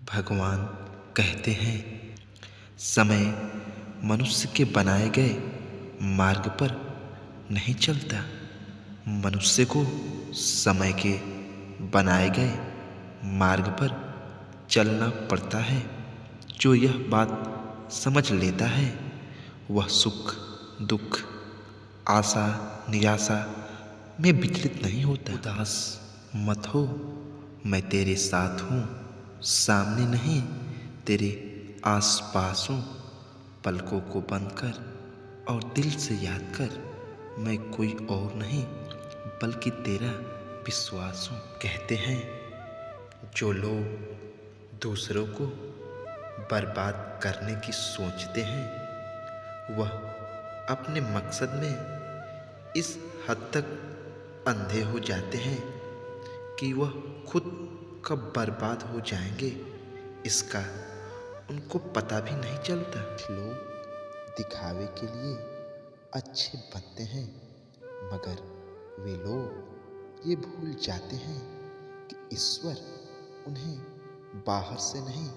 भगवान कहते हैं, समय मनुष्य के बनाए गए मार्ग पर नहीं चलता। मनुष्य को समय के बनाए गए मार्ग पर चलना पड़ता है। जो यह बात समझ लेता है वह सुख दुख, आशा निराशा में विचलित नहीं होता। उदास मत हो, मैं तेरे साथ हूँ, सामने नहीं तेरे आस पास हूँ। पलकों को बंद कर और दिल से याद कर, मैं कोई और नहीं बल्कि तेरा विश्वास हूँ। कहते हैं, जो लोग दूसरों को बर्बाद करने की सोचते हैं वह अपने मकसद में इस हद तक अंधे हो जाते हैं कि वह खुद कब बर्बाद हो जाएंगे इसका उनको पता भी नहीं चलता। लोग दिखावे के लिए अच्छे बनते हैं, मगर वे लोग ये भूल जाते हैं कि ईश्वर उन्हें बाहर से नहीं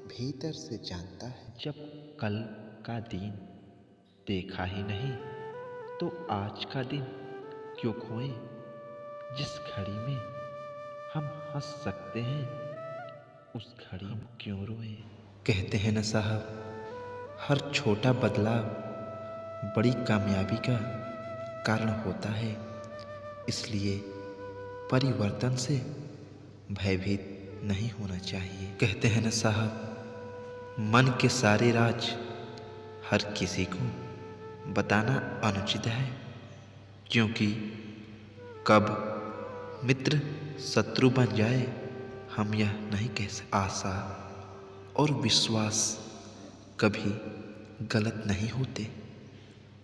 भीतर से जानता है। जब कल का दिन देखा ही नहीं तो आज का दिन क्यों खोए। जिस घड़ी में हम हंस सकते हैं उस घड़ी में क्यों रोए। कहते हैं न साहब, हर छोटा बदलाव बड़ी कामयाबी का कारण होता है। इसलिए परिवर्तन से भयभीत नहीं होना चाहिए। कहते हैं न साहब, मन के सारे राज हर किसी को बताना अनुचित है, क्योंकि कब मित्र शत्रु बन जाए हम यह नहीं कह सकते। आशा और विश्वास कभी गलत नहीं होते।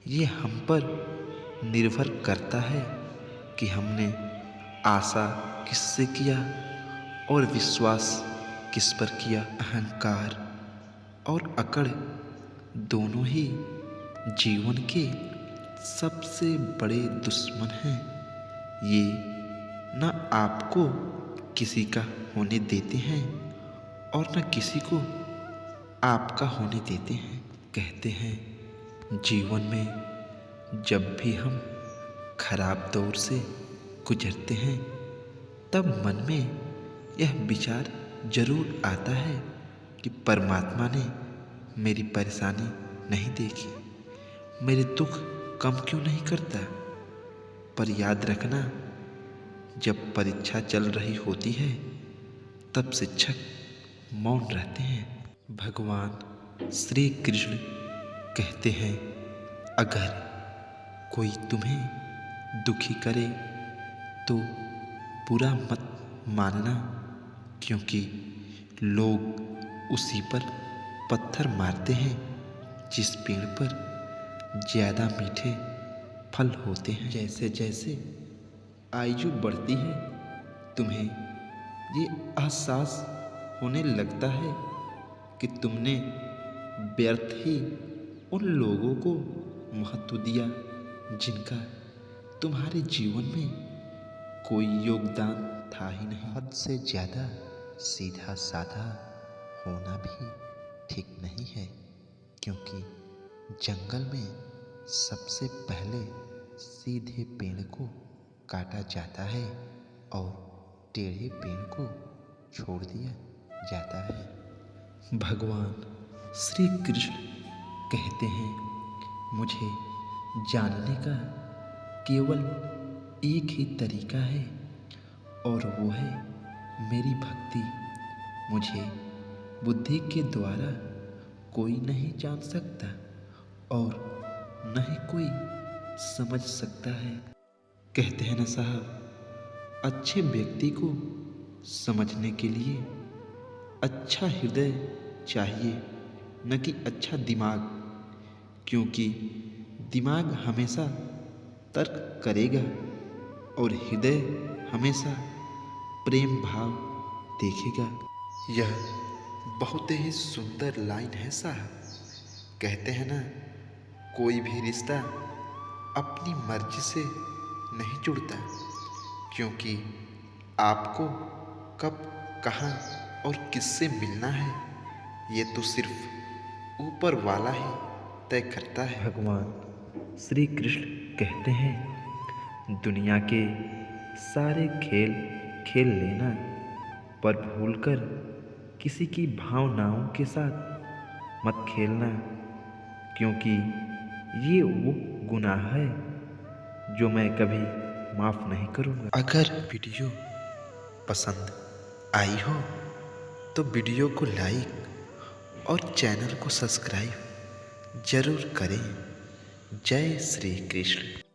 ये हम पर निर्भर करता है कि हमने आशा किससे किया और विश्वास किस पर किया। अहंकार और अकड़ दोनों ही जीवन के सबसे बड़े दुश्मन हैं। ये न आपको किसी का होने देते हैं और न किसी को आपका होने देते हैं। कहते हैं, जीवन में जब भी हम खराब दौर से गुजरते हैं तब मन में यह विचार जरूर आता है कि परमात्मा ने मेरी परेशानी नहीं देखी, मेरे दुख कम क्यों नहीं करता। पर याद रखना, जब परीक्षा चल रही होती है तब शिक्षक मौन रहते हैं। भगवान श्री कृष्ण कहते हैं, अगर कोई तुम्हें दुखी करे तो बुरा मत मानना, क्योंकि लोग उसी पर पत्थर मारते हैं जिस पेड़ पर ज़्यादा मीठे फल होते हैं। जैसे जैसे आयु बढ़ती है तुम्हें ये एहसास होने लगता है कि तुमने व्यर्थ ही उन लोगों को महत्व दिया जिनका तुम्हारे जीवन में कोई योगदान था ही नहीं। हद से ज़्यादा सीधा साधा होना भी ठीक नहीं है, क्योंकि जंगल में सबसे पहले सीधे पेड़ को काटा जाता है और टेढ़े पेड़ को छोड़ दिया जाता है। भगवान श्री कृष्ण कहते हैं, मुझे जानने का केवल एक ही तरीका है और वो है मेरी भक्ति। मुझे बुद्धि के द्वारा कोई नहीं जान सकता और न ही कोई समझ सकता है। कहते हैं ना साहब, अच्छे व्यक्ति को समझने के लिए अच्छा हृदय चाहिए, न कि अच्छा दिमाग, क्योंकि दिमाग हमेशा तर्क करेगा और हृदय हमेशा प्रेम भाव देखेगा। यह बहुत ही सुंदर लाइन है साहब। कहते हैं ना, कोई भी रिश्ता अपनी मर्जी से नहीं जुड़ता, क्योंकि आपको कब कहाँ और किससे मिलना है ये तो सिर्फ ऊपर वाला ही तय करता है। भगवान श्री कृष्ण कहते हैं, दुनिया के सारे खेल खेल लेना, पर भूलकर किसी की भावनाओं के साथ मत खेलना, क्योंकि ये वो गुनाह है जो मैं कभी माफ़ नहीं करूँगा। अगर वीडियो पसंद आई हो तो वीडियो को लाइक और चैनल को सब्सक्राइब ज़रूर करें। जय श्री कृष्ण।